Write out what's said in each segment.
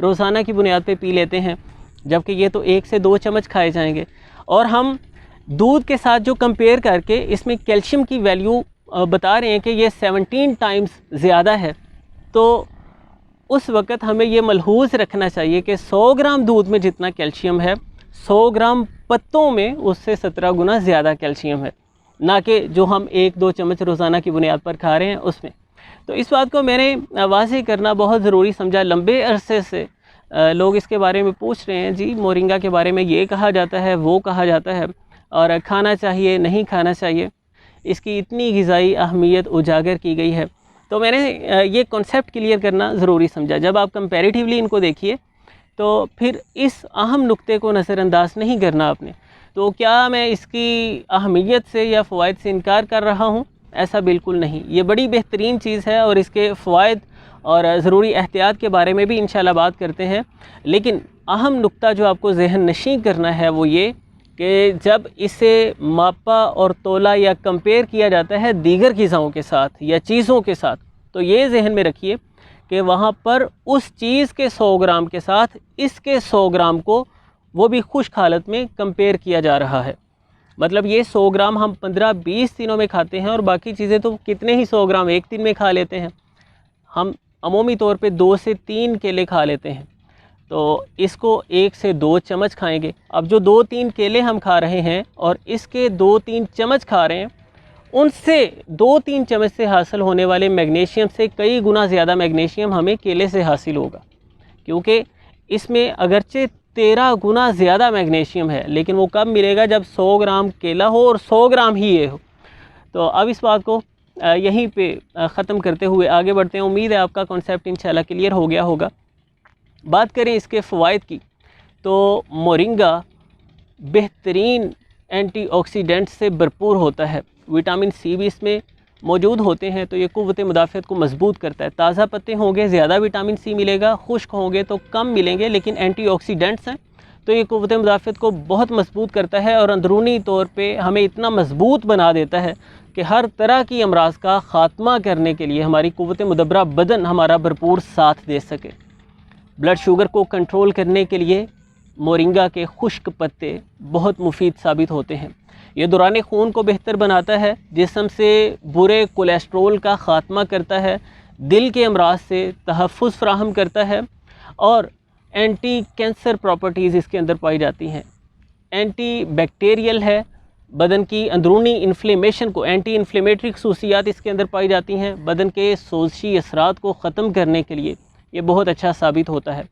روزانہ کی بنیاد پہ پی لیتے ہیں، جبکہ یہ تو 1 سے 2 چمچ کھائے جائیں گے، اور ہم دودھ کے ساتھ جو کمپیئر کر کے اس میں کیلشیم کی ویلیو بتا رہے ہیں کہ یہ 17 ٹائمز زیادہ ہے، تو اس وقت ہمیں یہ ملحوظ رکھنا چاہیے کہ 100 گرام دودھ میں جتنا کیلشیم ہے، 100 گرام پتوں میں اس سے 17 گنا زیادہ کیلشیم ہے، نہ کہ جو ہم 1-2 چمچ روزانہ کی بنیاد پر کھا رہے ہیں اس میں۔ تو اس بات کو میں نے واضح کرنا بہت ضروری سمجھا۔ لمبے عرصے سے لوگ اس کے بارے میں پوچھ رہے ہیں، جی مورنگا کے بارے میں یہ کہا جاتا ہے، وہ کہا جاتا ہے، اور کھانا چاہیے نہیں کھانا چاہیے، اس کی اتنی غذائی اہمیت اجاگر کی گئی ہے۔ تو میں نے یہ کنسیپٹ کلیئر کرنا ضروری سمجھا۔ جب آپ کمپیریٹیولی ان کو دیکھیے تو پھر اس اہم نقطے کو نظر انداز نہیں کرنا آپ نے۔ تو کیا میں اس کی اہمیت سے یا فوائد سے انکار کر رہا ہوں؟ ایسا بالکل نہیں، یہ بڑی بہترین چیز ہے، اور اس کے فوائد اور ضروری احتیاط کے بارے میں بھی انشاءاللہ بات کرتے ہیں۔ لیکن اہم نقطہ جو آپ کو ذہن نشین کرنا ہے وہ یہ کہ جب اسے ماپا اور تولا یا کمپیئر کیا جاتا ہے دیگر غذاؤں کے ساتھ یا چیزوں کے ساتھ، تو یہ ذہن میں رکھیے کہ وہاں پر اس چیز کے 100 گرام کے ساتھ اس کے 100 گرام کو وہ بھی خشک حالت میں کمپیئر کیا جا رہا ہے۔ مطلب یہ 100 گرام ہم 15-20 دنوں میں کھاتے ہیں، اور باقی چیزیں تو کتنے ہی 100 گرام ایک دن میں کھا لیتے ہیں۔ ہم عمومی طور پہ 2 سے 3 کیلے کھا لیتے ہیں، تو اس کو 1 سے 2 چمچ کھائیں گے۔ اب جو 2-3 کیلے ہم کھا رہے ہیں اور اس کے 2-3 چمچ کھا رہے ہیں، ان سے 2-3 چمچ سے حاصل ہونے والے میگنیشیم سے کئی گنا زیادہ میگنیشیم ہمیں کیلے سے حاصل ہوگا، کیونکہ اس میں اگرچہ 13 گنا زیادہ میگنیشیم ہے، لیکن وہ کب ملے گا؟ جب 100 گرام کیلا ہو اور 100 گرام ہی یہ ہو۔ تو اب اس بات کو یہیں پہ ختم کرتے ہوئے آگے بڑھتے ہیں۔ امید ہے آپ کا کنسیپٹ انشاءاللہ کلیئر ہو گیا ہوگا۔ بات کریں اس کے فوائد کی، تو مورنگا بہترین اینٹی آکسیڈنٹ سے بھرپور ہوتا ہے۔ وٹامن سی بھی اس میں موجود ہوتے ہیں، تو یہ قوت مدافعت کو مضبوط کرتا ہے۔ تازہ پتے ہوں گے زیادہ وٹامن سی ملے گا، خشک ہوں گے تو کم ملیں گے، لیکن اینٹی آکسیڈنٹس ہیں تو یہ قوت مدافعت کو بہت مضبوط کرتا ہے، اور اندرونی طور پہ ہمیں اتنا مضبوط بنا دیتا ہے کہ ہر طرح کی امراض کا خاتمہ کرنے کے لیے ہماری قوت مدبرہ بدن ہمارا بھرپور ساتھ دے سکے۔ بلڈ شوگر کو کنٹرول کرنے کے لیے مورنگا کے خشک پتے بہت مفید ثابت ہوتے ہیں۔ یہ دوران خون کو بہتر بناتا ہے، جسم سے برے کولیسٹرول کا خاتمہ کرتا ہے، دل کے امراض سے تحفظ فراہم کرتا ہے، اور اینٹی کینسر پراپرٹیز اس کے اندر پائی جاتی ہیں۔ اینٹی بیکٹیریل ہے، بدن کی اندرونی انفلیمیشن کو، اینٹی انفلیمیٹری خصوصیات اس کے اندر پائی جاتی ہیں، بدن کے سوزشی اثرات کو ختم کرنے کے لیے یہ بہت اچھا ثابت ہوتا ہے۔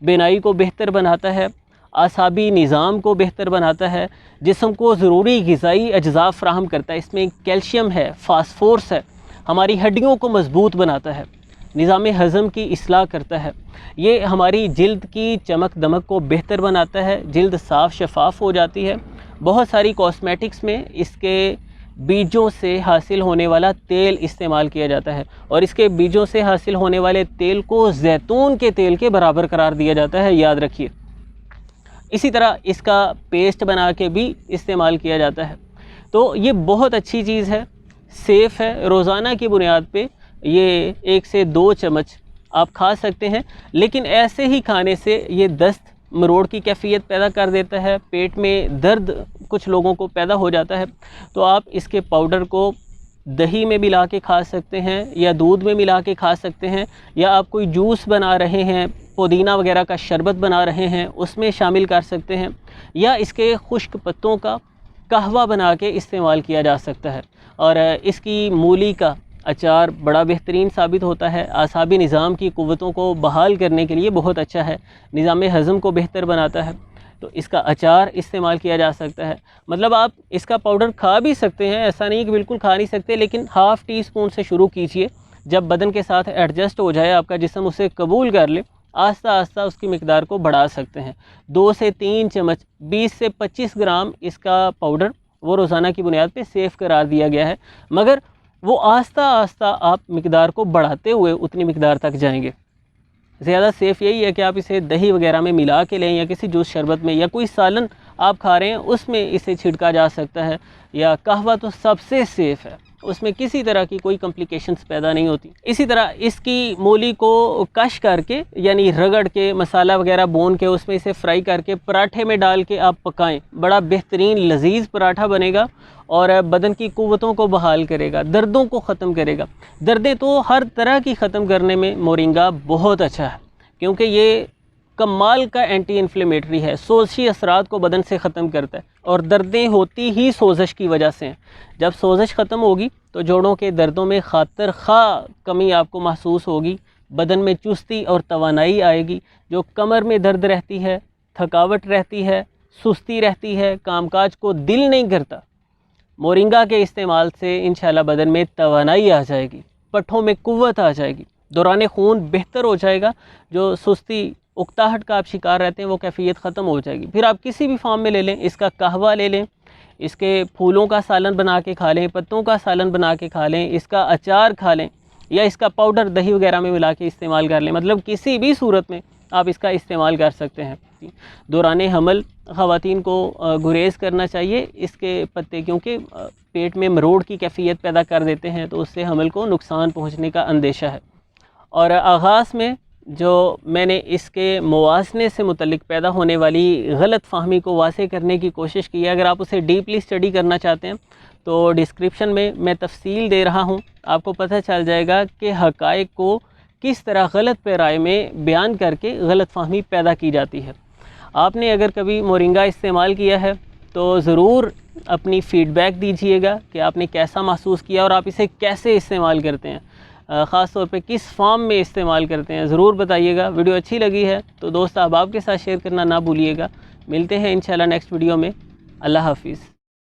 بینائی کو بہتر بناتا ہے، اعصابی نظام کو بہتر بناتا ہے، جسم کو ضروری غذائی اجزاء فراہم کرتا ہے۔ اس میں کیلشیم ہے، فاسفورس ہے، ہماری ہڈیوں کو مضبوط بناتا ہے، نظام ہضم کی اصلاح کرتا ہے، یہ ہماری جلد کی چمک دمک کو بہتر بناتا ہے، جلد صاف شفاف ہو جاتی ہے۔ بہت ساری کاسمیٹکس میں اس کے بیجوں سے حاصل ہونے والا تیل استعمال کیا جاتا ہے، اور اس کے بیجوں سے حاصل ہونے والے تیل کو زیتون کے تیل کے برابر قرار دیا جاتا ہے، یاد رکھیے۔ اسی طرح اس کا پیسٹ بنا کے بھی استعمال کیا جاتا ہے۔ تو یہ بہت اچھی چیز ہے، سیف ہے، روزانہ کی بنیاد پہ یہ 1 سے 2 چمچ آپ کھا سکتے ہیں، لیکن ایسے ہی کھانے سے یہ دست مروڑ کی کیفیت پیدا کر دیتا ہے، پیٹ میں درد کچھ لوگوں کو پیدا ہو جاتا ہے، تو آپ اس کے پاؤڈر کو دہی میں ملا کے کھا سکتے ہیں، یا دودھ میں ملا کے کھا سکتے ہیں، یا آپ کوئی جوس بنا رہے ہیں، پودینہ وغیرہ کا شربت بنا رہے ہیں، اس میں شامل کر سکتے ہیں، یا اس کے خشک پتوں کا قہوہ بنا کے استعمال کیا جا سکتا ہے۔ اور اس کی مولی کا اچار بڑا بہترین ثابت ہوتا ہے، اعصابی نظام کی قوتوں کو بحال کرنے کے لیے بہت اچھا ہے، نظام ہضم کو بہتر بناتا ہے، تو اس کا اچار استعمال کیا جا سکتا ہے۔ مطلب آپ اس کا پاؤڈر کھا بھی سکتے ہیں، ایسا نہیں کہ بالکل کھا نہیں سکتے، لیکن ½ ٹی اسپون سے شروع کیجئے، جب بدن کے ساتھ ایڈجسٹ ہو جائے، آپ کا جسم اسے قبول کر لے، آہستہ آہستہ اس کی مقدار کو بڑھا سکتے ہیں۔ 2 سے 3 چمچ 20 سے 25 گرام اس کا پاؤڈر وہ روزانہ کی بنیاد پہ سیف قرار دیا گیا ہے، مگر وہ آہستہ آہستہ آپ مقدار کو بڑھاتے ہوئے اتنی مقدار تک جائیں گے۔ زیادہ سیف یہی ہے کہ آپ اسے دہی وغیرہ میں ملا کے لیں، یا کسی جوس شربت میں، یا کوئی سالن آپ کھا رہے ہیں اس میں اسے چھڑکا جا سکتا ہے، یا قہوہ تو سب سے سیف ہے، اس میں کسی طرح کی کوئی کمپلیکیشنز پیدا نہیں ہوتی۔ اسی طرح اس کی مولی کو کش کر کے یعنی رگڑ کے مسالہ وغیرہ بون کے اس میں اسے فرائی کر کے پراٹھے میں ڈال کے آپ پکائیں، بڑا بہترین لذیذ پراٹھا بنے گا اور بدن کی قوتوں کو بحال کرے گا، دردوں کو ختم کرے گا۔ دردیں تو ہر طرح کی ختم کرنے میں مورنگا بہت اچھا ہے، کیونکہ یہ کمال کا اینٹی انفلیمیٹری ہے، سوزشی اثرات کو بدن سے ختم کرتا ہے، اور دردیں ہوتی ہی سوزش کی وجہ سے ہیں۔ جب سوزش ختم ہوگی تو جوڑوں کے دردوں میں خاطر خواہ کمی آپ کو محسوس ہوگی، بدن میں چستی اور توانائی آئے گی۔ جو کمر میں درد رہتی ہے، تھکاوٹ رہتی ہے، سستی رہتی ہے، کام کاج کو دل نہیں کرتا، مورنگا کے استعمال سے انشاءاللہ بدن میں توانائی آ جائے گی، پٹھوں میں قوت آ جائے گی، دوران خون بہتر ہو جائے گا، جو سستی اکتاہٹ کا آپ شکار رہتے ہیں وہ کیفیت ختم ہو جائے گی۔ پھر آپ کسی بھی فارم میں لے لیں، اس کا قہوہ لے لیں، اس کے پھولوں کا سالن بنا کے کھا لیں، پتوں کا سالن بنا کے کھا لیں، اس کا اچار کھا لیں، یا اس کا پاؤڈر دہی وغیرہ میں ملا کے استعمال کر لیں، مطلب کسی بھی صورت میں آپ اس کا استعمال کر سکتے ہیں۔ دوران حمل خواتین کو گریز کرنا چاہیے اس کے پتے، کیونکہ پیٹ میں مروڑ کی کیفیت پیدا کر دیتے ہیں، تو اس سے حمل کو نقصان پہنچنے کا اندیشہ ہے۔ اور آغاز میں جو میں نے اس کے موازنے سے متعلق پیدا ہونے والی غلط فہمی کو واضح کرنے کی کوشش کی ہے، اگر آپ اسے ڈیپلی اسٹڈی کرنا چاہتے ہیں تو ڈسکرپشن میں تفصیل دے رہا ہوں، آپ کو پتہ چل جائے گا کہ حقائق کو کس طرح غلط پیرائے میں بیان کر کے غلط فہمی پیدا کی جاتی ہے۔ آپ نے اگر کبھی مورنگا استعمال کیا ہے تو ضرور اپنی فیڈ بیک دیجئے گا کہ آپ نے کیسا محسوس کیا اور آپ اسے کیسے استعمال کرتے ہیں، خاص طور پہ کس فارم میں استعمال کرتے ہیں، ضرور بتائیے گا۔ ویڈیو اچھی لگی ہے تو دوست احباب کے ساتھ شیئر کرنا نہ بھولیے گا۔ ملتے ہیں انشاءاللہ نیکسٹ ویڈیو میں۔ اللہ حافظ۔